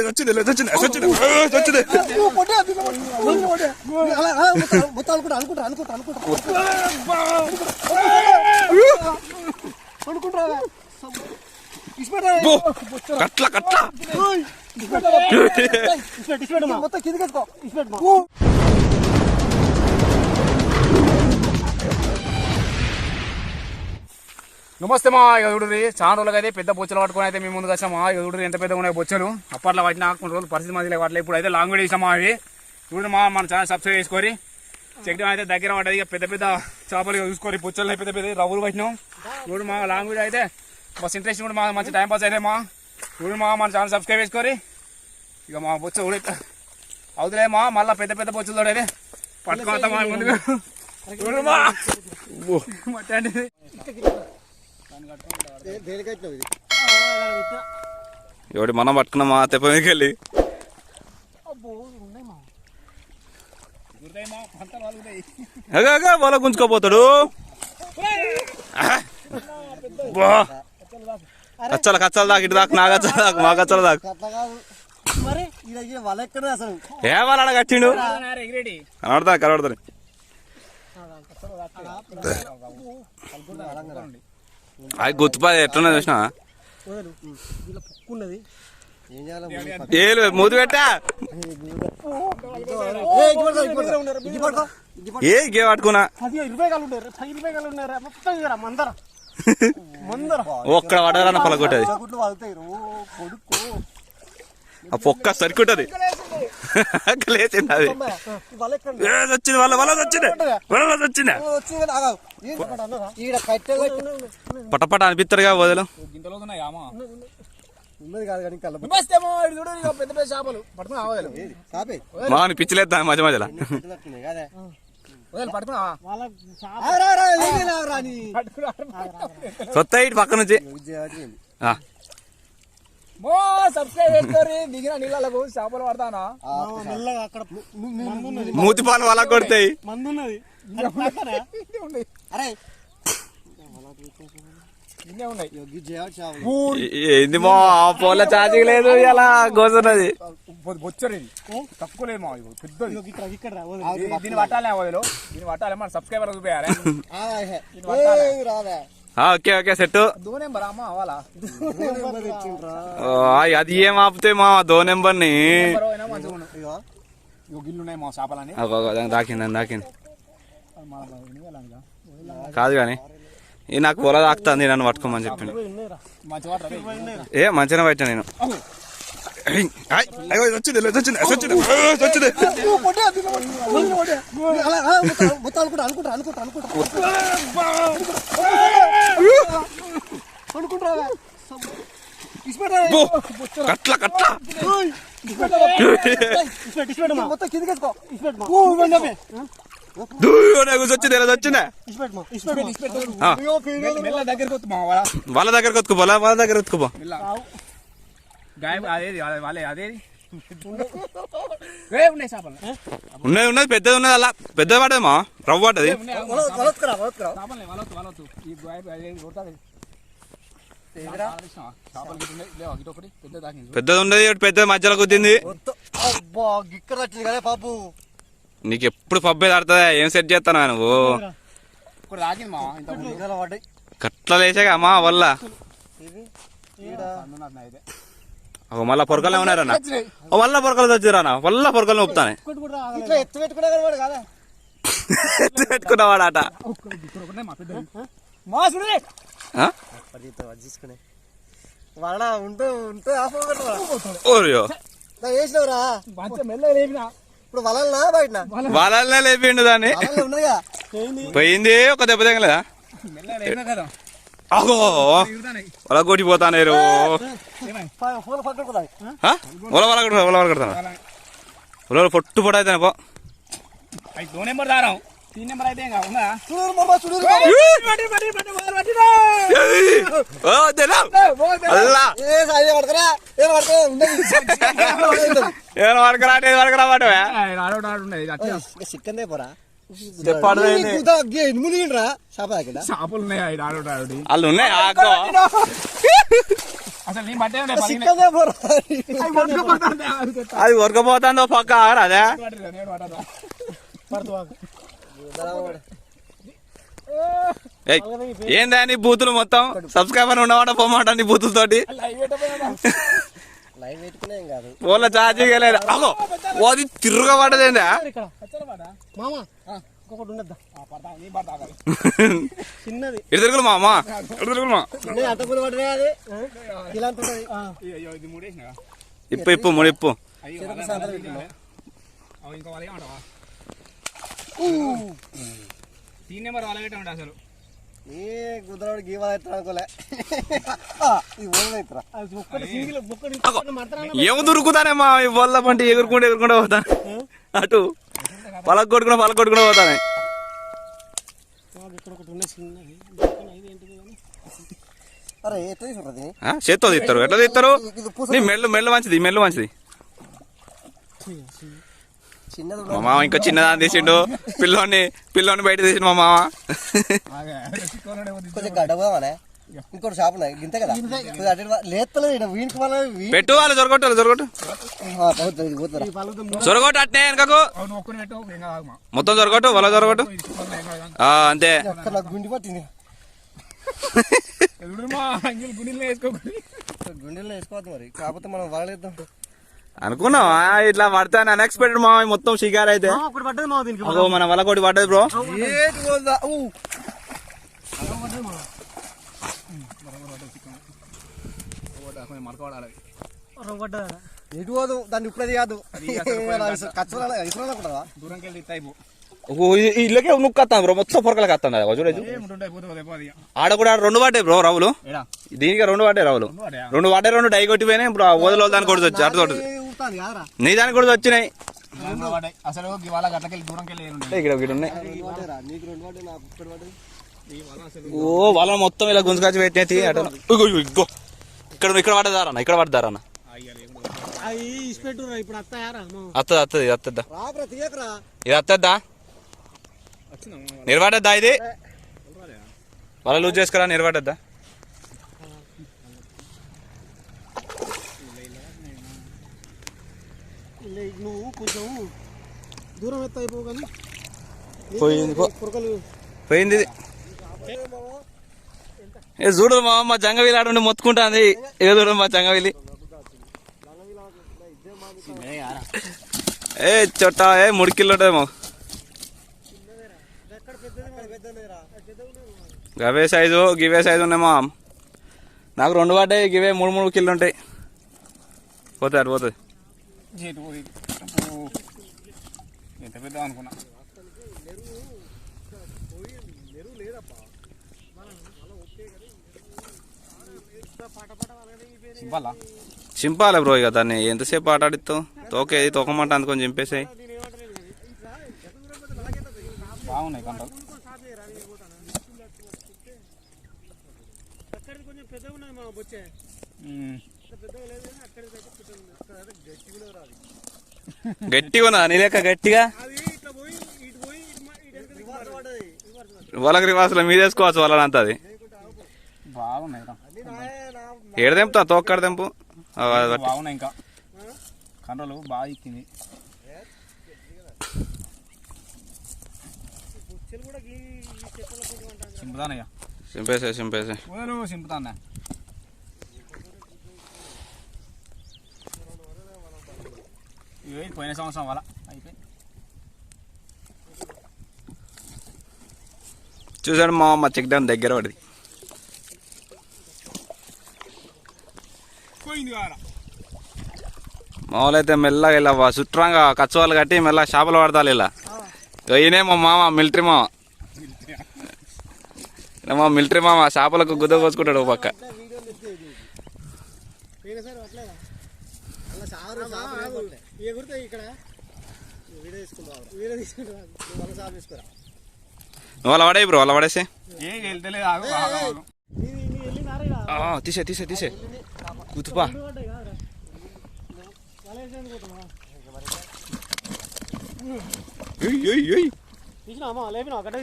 వచ్చింది వచ్చింది కట్ల కట్ల నమస్తే మా ఎదుడు చాలా రోజులుగా అయితే పెద్ద బొచ్చలు పట్టుకుని అయితే మేము ముందుకు వచ్చామా ఎదుడు ఎంత పెద్దగా ఉన్నాయి బొచ్చలు అప్పట్లో వాటిని కొన్ని రోజులు పరిస్థితి మంది వాటిలో ఇప్పుడు అయితే లాంగ్ వీడియో వేసామా అవి ఇప్పుడు మన ఛానల్ సబ్స్క్రైబ్ చేసుకొని చెక్ అయితే దగ్గర పడ్డది ఇక పెద్ద పెద్ద చేపలు చూసుకొని బొచ్చలు పెద్ద పెద్ద రవ్వులు పట్టినాం ఇప్పుడు మా లాంగ్ వీడియో అయితే బస్ ఇంట్రెస్ట్ కూడా మా మంచి టైం పాస్ అయితే మా ఇప్పుడు మన ఛానల్ సబ్స్క్రైబ్ చేసుకొని ఇక మా బొచ్చ అవుతులే మా మళ్ళీ పెద్ద పెద్ద బొచ్చలతో అయితే పట్టుకోవద్దాం మా ముందుగా ఎవడి మనం పట్టుకున్నామా తెప్ప మీదకి వెళ్ళి వాళ్ళ గుంజుకోపోతాడు కచ్చల కచ్చల దాకా ఇటు దాకా నా కచ్చల దాకా మా కచ్చల దాకా ఏ వాళ్ళ కట్టిండు కనబడతా కనబడతాను అది గుర్తుపది ఎట్లున్నా చూసినా ఏలు మూతి పెట్టా ఏ గే పట్టుకున్నా ఒక్కడ పడరా పలగొట్టది ఆ పొక్క సరికుంటది లేచింది అది వచ్చింది వాళ్ళ వచ్చింది పటపట అనిపిస్తారుగా వదలు మా పిచ్చిలేద్దా మధ్య మధ్యలో సొత్త ఇటు పక్క నుంచి మూతి పాలు వాళ్ళ కొడతాయి ఏంది మా పోల ఛార్జింగ్ లేదు ఇలా గోతున్నది తక్కువ లేదు మా దీన్ని పట్టాలి వదిలో దీన్ని పట్టాలి మన సబ్స్క్రైబర్ చూపించాలి ఓకే ఓకే సెట్ అది ఏం ఆపితే మా దో నెంబర్ ని దాకింది కాదు కానీ ఈ నాకు పొల తాకుతుంది నన్ను పట్టుకోమని చెప్పిండు ఏ మంచిగా పెట్టా నేను కట్ల కట్ల వచ్చిందా వాళ్ళ దగ్గరకు వత్తుకోపో వాళ్ళ దగ్గర వత్తుకోపో ఉన్నది పెద్దది ఉన్నది అలా పెద్దది పడ్డదమ్మా రవ్వ పడ్డది పెద్దది ఉన్నది పెద్దది మధ్యలో కుద్దింది నీకు ఎప్పుడు పబ్బే ఆడుతుందా ఏం సెట్ చేస్తానా నువ్వు కట్ల లేచాగా అమ్మా వల్ల మళ్ళా పొరకలే ఉన్నారన్న వల్ల పొరకలు వచ్చిరానా వల్ల పొరకలు నొప్పుతానే ఎత్తు పెట్టుకున్నవాడట వాళ్ళనే లేపిండు దాన్ని పోయింది ఒక దెబ్బ తగలేదా అగో వల కొట్టిపోతానే పొట్టు పొట్టు అయితే పో చిక్కందే పోరా చెప్పాడు మునిగిండ్రా చేప తాకిండా చేపలు ఉన్నాయి ఆడు వాళ్ళు ఉన్నాయి అసలు నీ బట్టే ఉండే అది ఉరకపోతుందో పక్క అదే ఏందా నీ బూతులు మొత్తం సబ్స్క్రైబర్ ఉన్నమాట పోమాట నీ బూతులతోటి లైవ్ పెట్టుకునే కాదు ఫోన్లో ఛార్జింగ్ లేదు అగో అది తిరగబడ్డదేందా మామా ఇంకొకటి ఉండద్దా చిన్నది ఇటు తిరుగులు మా అమ్మా ఇటు తిరుగులు మా చిన్నది అట్టపులు పడరే అది ఇలా ఇప్పు ఇప్పు ముడి ఇప్పు ఇంకా వాళ్ళే ఉంటావా తీన్ నెంబర్ వాళ్ళ పెట్టే ఉంటా అసలు ఏ కుదరవాడు గీవా ఎత్తా అనుకోలే ఇది ఓడైతురా ఏమో దొరుకుతానే మా వల్ల పంట ఎగురుకుంటూ పోతాను అటు పలక కొట్టుకుంటూ పోతానే అరే ఎట్లా తీసుకుంటుంది చేత్తో తీస్తారు ఎట్లా తీస్తారు నీ మెల్లు మంచిది చిన్నది మా మామ ఇంకా చిన్నదాన్ని తీసిండు పిల్లోని బయట తీసిండు మా మామ కొంచెం గడ్డపోదామనే ఇంకోటి షాప్ ఉన్నాయి గింతే కదా లేస్తలేదు వీనికి పెట్టు వాళ్ళు జొరగొట్టు జొరగొట్టు అట్నే వెనకకు మొత్తం జొరగొట్టు వాళ్ళ జొరగొట్టు అంతే నాకు గుండి పట్టింది గుండెల్లో వేసుకోవద్దు మరి కాకపోతే మనం వాడలేద్దాం అనుకున్నావా ఇట్లా పడతాను అన్ఎక్స్పెక్టెడ్ మా మొత్తం షికార్ అయితే అగో మన వల్ల కొట్టి పడ్డది బ్రో ఎటు పోదు దాన్ని ఇప్పుడది కాదు దూరంకి వెళ్ళి ఇస్తాయి ఇళ్ళకే నుక్కత్తాను బ్రో మొత్తం పొరకలకి వస్తాను చూడదు ఆడ కూడా 2 పడ్డాయి బ్రో రావులు దీనికి 2 పడ్డాయి రావులు 2 పడ్డాయి 2 డై కొట్టిపోయినాయి ఇప్పుడు వదిలో దానికి కూడా వచ్చి అటు నీ దానికి కూడా వచ్చినాయి అసలు వాళ్ళ గట్లకెళ్ళి దూరంకి వెళ్ళి ఇక్కడ ఉన్నాయి ఓ వాళ్ళ మొత్తం ఇలా గుంజుకాచి పెట్టినది అటు ఇగో ఇక్కడ పడ్డారన్న అత్తద్దా ఇది అత్తద్దా నిర్వాడద్దా ఇది వాళ్ళ లూజ్ చేసుకురా నిర్వాడద్దా నువ్వు కొంచెం దూరం ఎత్త అయిపో కానీ పోయింది ఏ చూడు మా అమ్మ జంగవీలి ఆడుండి మొత్తుకుంటాంది ఏ చూడు మా జంగవీలి ఏ చొట్ట 3 కిలో ఉంటాయేమో గవే సైజు గివే సైజు ఉన్నాయేమో నాకు 2 పడ్డాయి గివే 3 కిలో ఉంటాయి పోతుంది ఎంత పెద్ద అనుకున్నా చింపాలి బ్రో ఇక దాన్ని ఎంతసేపు ఆట ఆడిస్తావు తోకేది తోకమంట అందుకొని చింపేసాయి బాగున్నాయి కంటలు గట్టిగా ఉన్నదా నీ లెక్క గట్టిగా వాళ్ళకి రివాసులో మీరు వేసుకోవచ్చు వాళ్ళంతా అది బాగున్నాయి ఏడు తెంపుతా తోక్కడ తెంపు బాగున్నాయి ఇంకా కంట్రోల్ బాగా ఇచ్చింది సింపుతానయ్యా సింపేసే సింపుతాన్నా ఇవి పోయిన సంవత్సరం వాళ్ళ అయిపోయి చూసాడు మా చెక్ డ్యామ్ దగ్గర పడింది మామూలు అయితే మెల్లగా ఇలా చుట్రంగా కచ్చవాళ్ళు కట్టి మెల్లగా చేపలు పడతారు ఇలా ఈయనే మా మామ మిలిటరీ మామ చేపలకు గుద్ద కోసుకుంటాడు పక్క నువ్వు అలా పడే బ్రో అలా పడేసి తీసే కుతుపా తీసినామా లేపినా ఒకటే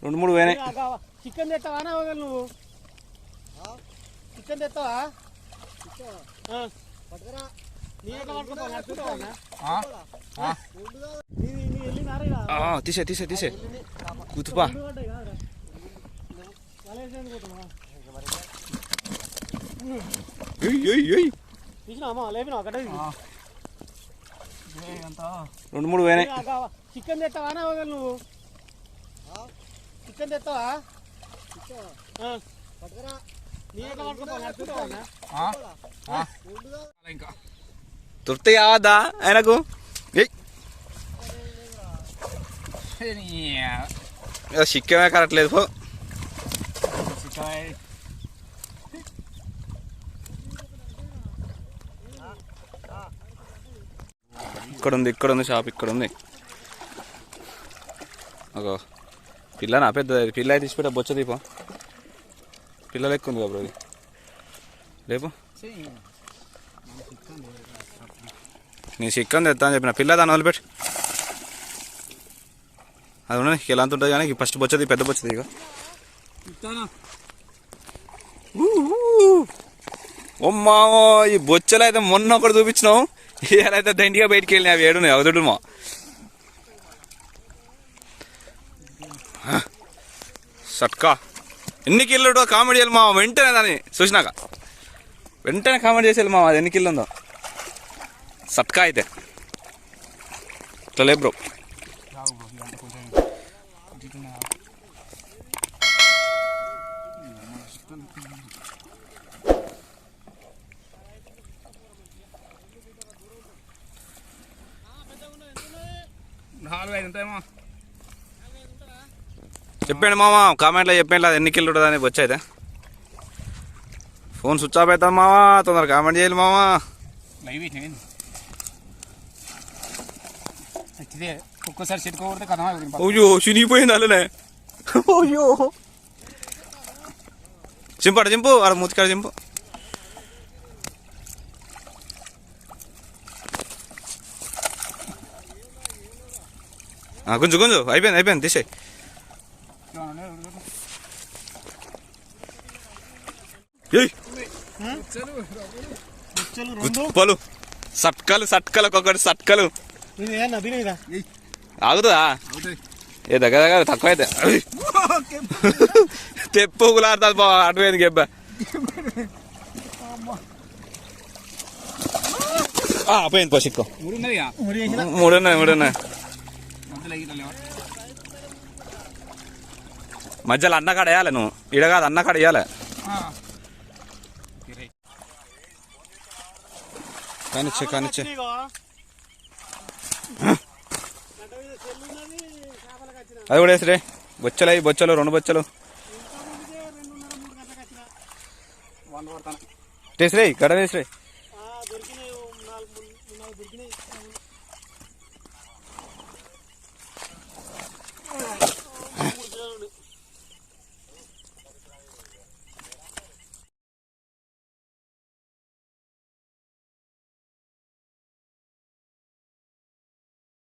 రెండు మూడు పోయినాయి. చికెన్ తెస్తావా నువ్వు చికెన్ తెస్తావా పట్టుకురా నీ ఎట్లా పట్టుకుంటావా తీసే తీసే తీసే కూతుపా తీసినామా లేపినా ఒకటే రెండు మూడు పోయినాయి. చికెన్ తెస్తావా నువ్వు చికెన్ తెస్తావా పట్టుకురా నీ ఎట్లా పట్టుకుంటావా ఇంకా తృప్తి కావద్దా ఆయనకు? చిక్కమే కరట్లేదు పో. ఇక్కడ ఉంది షాప్ ఇక్కడ ఉంది. ఒక పిల్ల నా పెద్ద పిల్ల అయితే తీసిపెట్ట బొచ్చ దీపం పిల్లలు ఎక్కువ ఉంది కాబట్టి రేపు నేను చిక్కన్ తెస్తా అని చెప్పిన పిల్ల దాన్ని వదిలిపెట్టి అది ఉన్నది ఎలా అంత ఉంటుంది కానీ ఫస్ట్ బొచ్చది పెద్ద బొచ్చది ఇక ఓమ్మా ఈ బొచ్చలు అయితే మొన్న ఒకటి చూపించినావు ఇవాళైతే దండిగా బయటికి వెళ్ళినాయి అవి ఏడున్నాయి అవదుడు మా సట్కా ఎన్ని కిలో కామెడీ చేయాలి మా వెంటనే దాన్ని చూసినాక వెంటనే కామెడీ చేసేయాలి మా అది ఎన్ని కిలో ఉందో సట్కా అయితే ఇట్లా లే బ్రో చెప్పండి మామ కామెంట్లో చెప్పండి అది ఎన్ని కిలో ఉంటుంది అని వచ్చాయితే ఫోన్ స్విచ్ ఆఫ్ అవుతాం మామ తొందరగా కామెంట్ చేయాలి మామ ఒక్కసారి చెట్టుకోకూడదు కదా అయ్యో చినిగిపోయింది అలానే అయ్యో చింపాడు చింపు ఆడ మూతికాడ చింపు గుంజు గుంజు అయిపోయింది తీసే పలు సట్కలు ఒక్కొక్కటి సట్కలు ఆగుతుందా ఏ దగ్గర తక్కువ అయితే తెప్పుకులాడుతుంది బా అటుపోయింది గెబ్బ పోయింది పసిక్కో మూడున్నాయి మధ్యలో అన్నకాడ వేయాలి నువ్వు ఇడ కాదు అన్నకాడ వేయాలి కానిచ్చే అది కూడా వేసిరే బొచ్చలు రెండు బొచ్చలు వేసిరే గడ వేసిరే